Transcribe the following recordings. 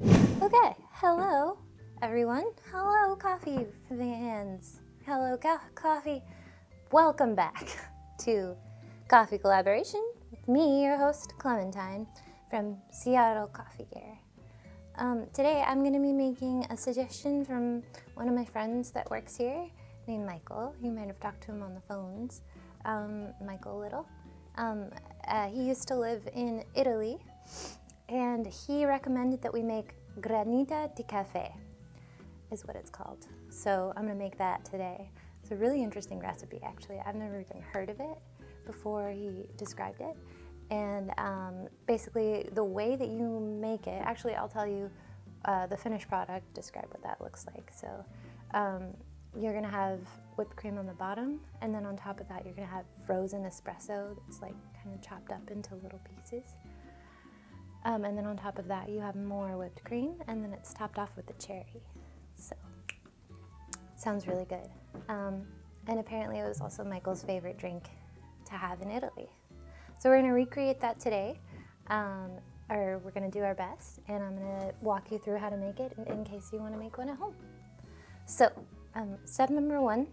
Okay, hello everyone. Hello coffee fans. Hello coffee. Welcome back to Coffee Collaboration with me, your host Clementine from Seattle Coffee Gear. Today I'm going to be making a suggestion from one of my friends that works here named Michael. You might have talked to him on the phones. Michael Little. He used to live in Italy, and he recommended that we make Granita di Caffè, is what it's called. So I'm gonna make that today. It's a really interesting recipe, actually. I've never even heard of it before he described it. And basically the way that you make it, actually I'll tell you the finished product, describe what that looks like. So you're gonna have whipped cream on the bottom, and then on top of that you're gonna have frozen espresso that's like kind of chopped up into little pieces. And then on top of that you have more whipped cream, and then it's topped off with the cherry. So, sounds really good. And apparently it was also Michael's favorite drink to have in Italy. So we're gonna recreate that today, or we're gonna do our best, and I'm gonna walk you through how to make it in case you wanna make one at home. So, step number 1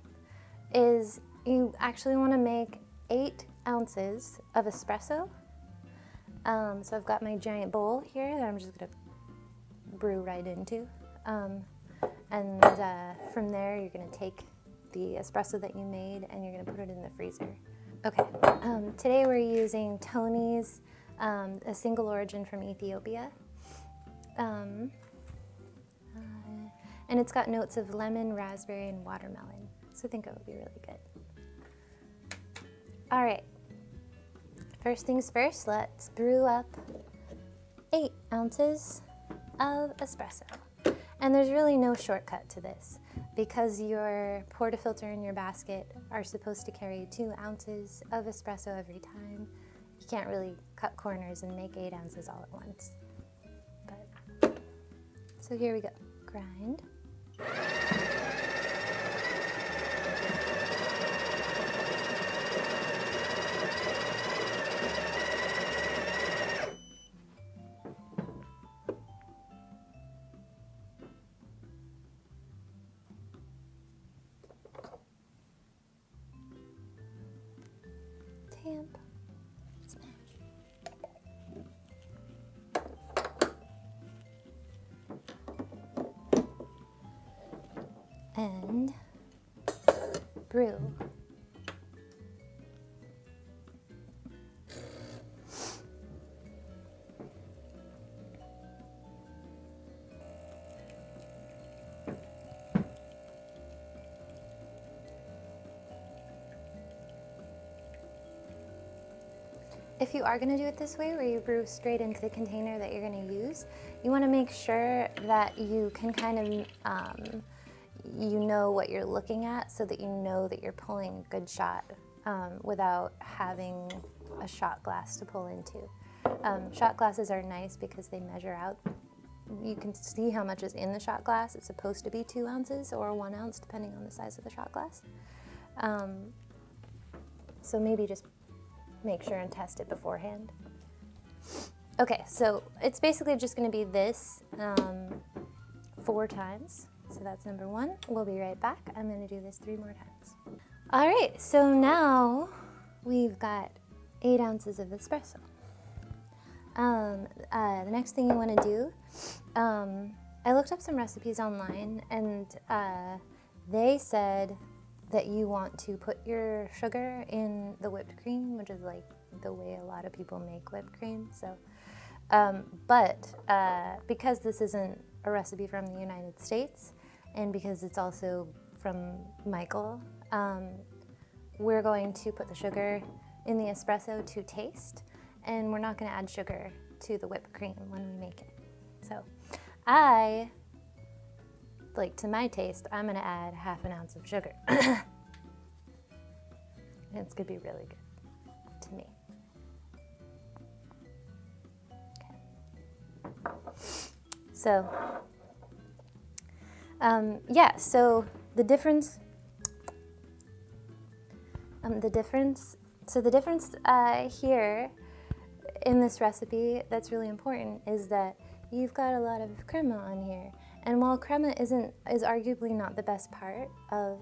is you actually wanna make 8 ounces of espresso. So I've got my giant bowl here that I'm just gonna brew right into. And from there you're gonna take the espresso that you made and you're gonna put it in the freezer. Okay, today we're using Tony's, a single origin from Ethiopia. And it's got notes of lemon, raspberry, and watermelon. So I think it would be really good. All right. First things first, let's brew up 8 ounces of espresso. And there's really no shortcut to this because your portafilter and your basket are supposed to carry 2 ounces of espresso every time. You can't really cut corners and make 8 ounces all at once. So here we go, grind. Tamp, smash. And brew. If you are going to do it this way, where you brew straight into the container that you're going to use, you want to make sure that you can kind of, you know what you're looking at so that you know that you're pulling a good shot without having a shot glass to pull into. Shot glasses are nice because they measure out. You can see how much is in the shot glass. It's supposed to be 2 ounces or 1 ounce depending on the size of the shot glass. So maybe just make sure and test it beforehand. Okay, so it's basically just going to be this 4 times. So that's number 1. We'll be right back. I'm going to do this 3 more times. All right, so now we've got 8 ounces of espresso. The next thing you want to do, I looked up some recipes online, and they said that you want to put your sugar in the whipped cream, which is like the way a lot of people make whipped cream. So, but because this isn't a recipe from the United States, and because it's also from Michael, we're going to put the sugar in the espresso to taste, and we're not going to add sugar to the whipped cream when we make it. So to my taste, I'm going to add ½ an ounce of sugar. It's going to be really good to me. Okay. So, so the difference here in this recipe that's really important is that you've got a lot of crema on here. And while crema is arguably not the best part of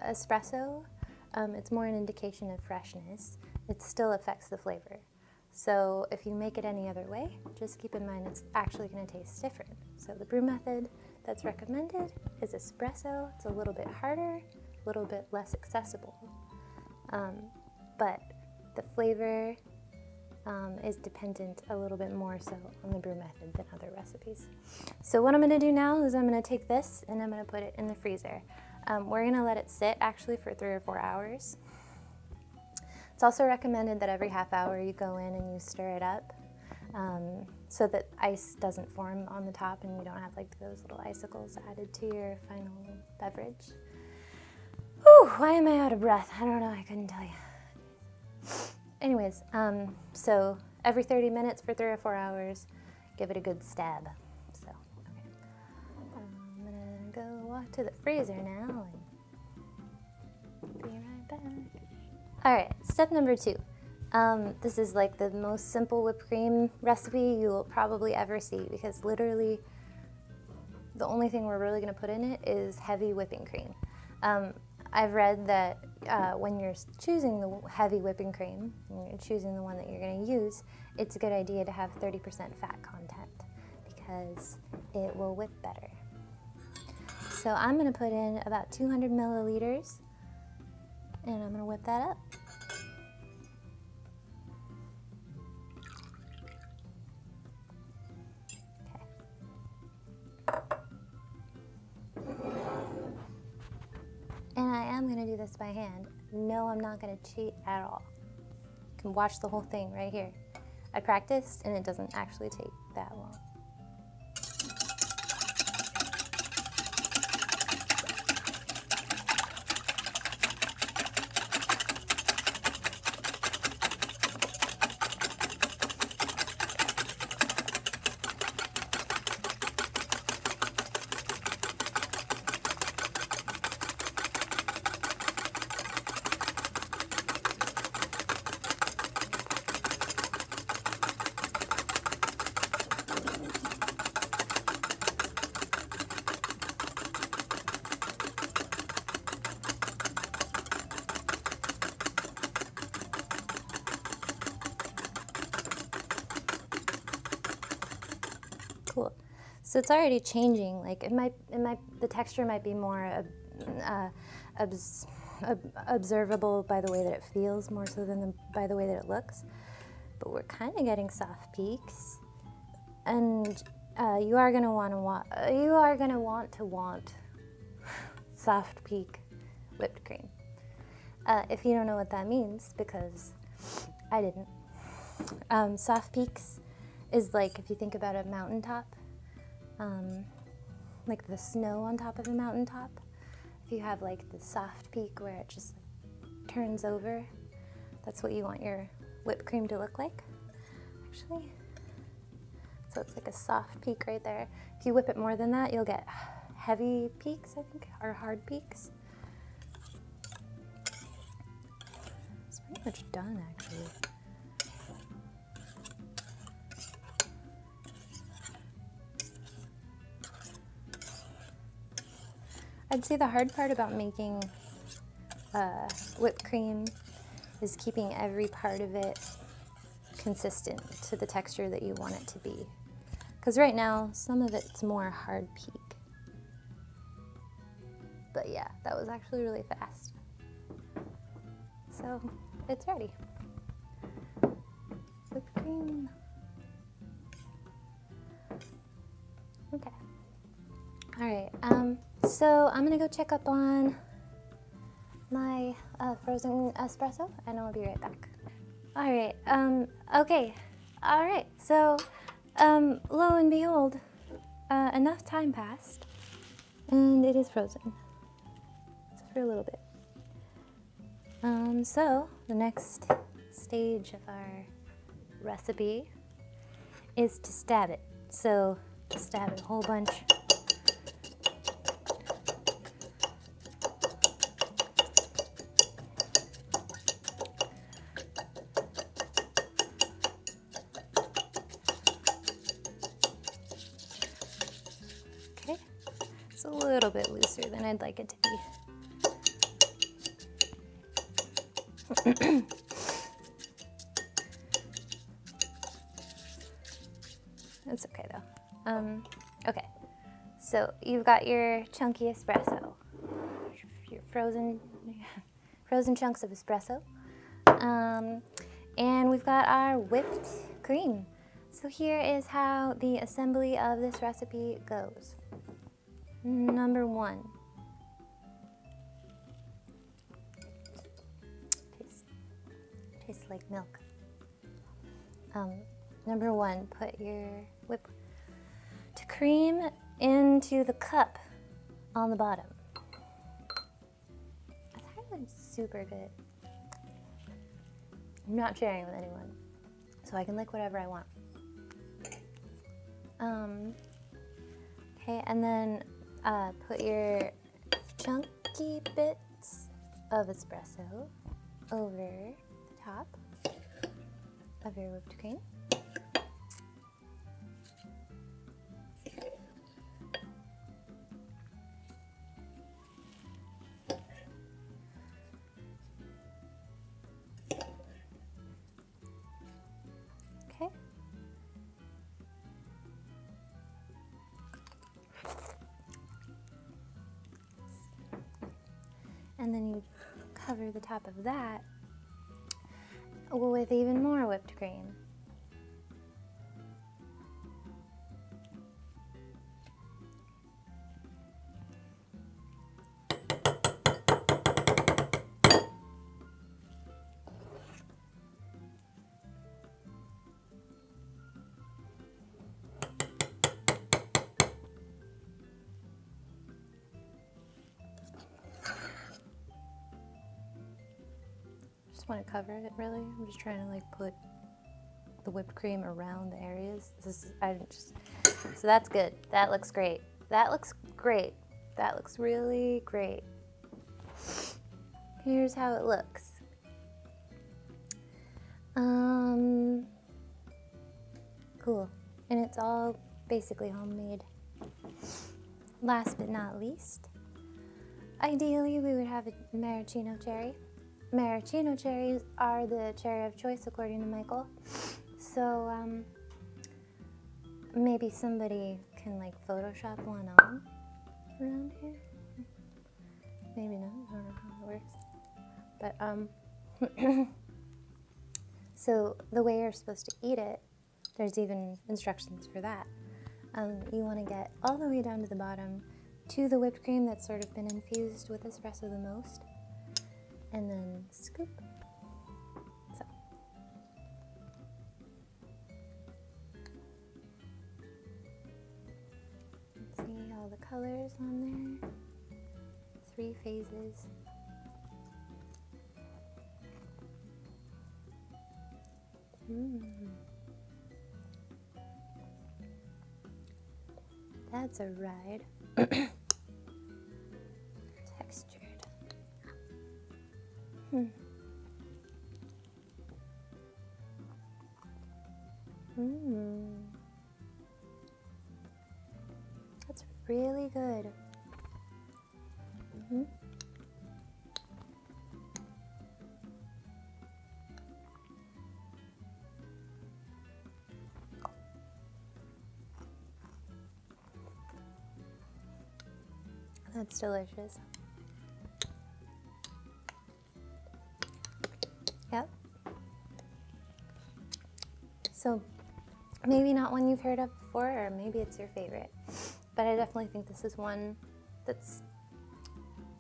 espresso, it's more an indication of freshness. It still affects the flavor. So if you make it any other way, just keep in mind it's actually going to taste different. So the brew method that's recommended is espresso. It's a little bit harder, a little bit less accessible. But the flavor is dependent a little bit more so on the brew method than other recipes. So what I'm going to do now is I'm going to take this and I'm going to put it in the freezer. We're going to let it sit actually for 3 or 4 hours. It's also recommended that every half hour you go in and you stir it up so that ice doesn't form on the top and you don't have like those little icicles added to your final beverage. Whew, why am I out of breath? I don't know, I couldn't tell you. Anyways, so every 30 minutes for 3 or 4 hours, give it a good stab. So, okay. I'm gonna go walk to the freezer now and be right back. All right, step number 2. This is like the most simple whipped cream recipe you will probably ever see because literally the only thing we're really gonna put in it is heavy whipping cream. I've read that when you're choosing the heavy whipping cream, and you're choosing the one that you're going to use, it's a good idea to have 30% fat content because it will whip better. So I'm going to put in about 200 milliliters and I'm going to whip that up. And I am going to do this by hand. No, I'm not going to cheat at all. You can watch the whole thing right here. I practiced and it doesn't actually take that long. Cool. So it's already changing. Like the texture might be more observable by the way that it feels more so than by the way that it looks. But we're kind of getting soft peaks, and you are gonna want soft peak whipped cream. If you don't know what that means, because I didn't. Soft peaks is like if you think about a mountaintop, like the snow on top of a mountaintop. If you have like the soft peak where it just turns over, that's what you want your whipped cream to look like, actually. So it's like a soft peak right there. If you whip it more than that, you'll get heavy peaks, I think, or hard peaks. It's pretty much done, actually. I'd say the hard part about making whipped cream is keeping every part of it consistent to the texture that you want it to be. Because right now, some of it's more hard peak. But yeah, that was actually really fast. So, it's ready. Whipped cream. Okay. All right, so I'm gonna go check up on my frozen espresso and I'll be right back. All right, okay, all right, so lo and behold, enough time passed and it is frozen for a little bit. So the next stage of our recipe is to stab it. So stab it a whole bunch. little bit looser than I'd like it to be. That's okay though. Okay, so you've got your chunky espresso, your frozen chunks of espresso, and we've got our whipped cream. So here is how the assembly of this recipe goes. Number one, tastes like milk. Number one, put your whipped cream into the cup on the bottom. That's actually super good. I'm not sharing with anyone, so I can lick whatever I want. Okay, and then put your chunky bits of espresso over the top of your whipped cream. Okay. And then you cover the top of that with even more whipped cream. Want to cover it really. I'm just trying to like put the whipped cream around the areas. So that's good. That looks great. That looks great. That looks really great. Here's how it looks. Cool. And it's all basically homemade. Last but not least, ideally we would have a maraschino cherry. Maraschino cherries are the cherry of choice according to Michael. So maybe somebody can like Photoshop one on around here. Maybe not, I don't know how it works. But so the way you're supposed to eat it, there's even instructions for that. You want to get all the way down to the bottom to the whipped cream that's sort of been infused with espresso the most. And then scoop. So. Let's see all the colors on there. 3 phases. That's a ride. Textured. That's really good. That's delicious. Yep. So maybe not one you've heard of before, or maybe it's your favorite, but I definitely think this is one that's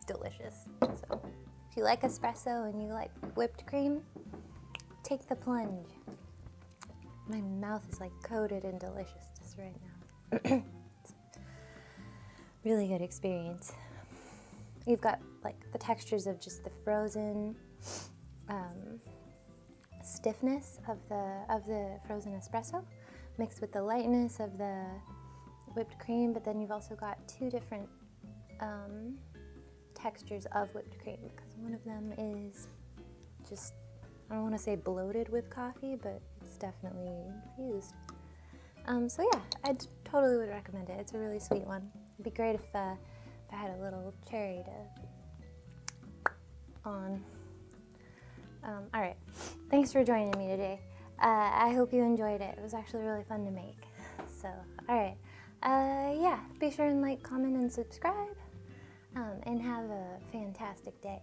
delicious. So if you like espresso and you like whipped cream, take the plunge. My mouth is like coated in deliciousness right now. Really good experience. You've got like the textures of just the frozen stiffness of the frozen espresso mixed with the lightness of the whipped cream, but then you've also got 2 different textures of whipped cream, because one of them is just, I don't want to say bloated with coffee, but it's definitely infused. So yeah, I totally would recommend it. It's a really sweet one. It'd be great if I had a little cherry to on. All right, thanks for joining me today. I hope you enjoyed it. It was actually really fun to make. So, all right, yeah, be sure and like, comment, and subscribe, and have a fantastic day.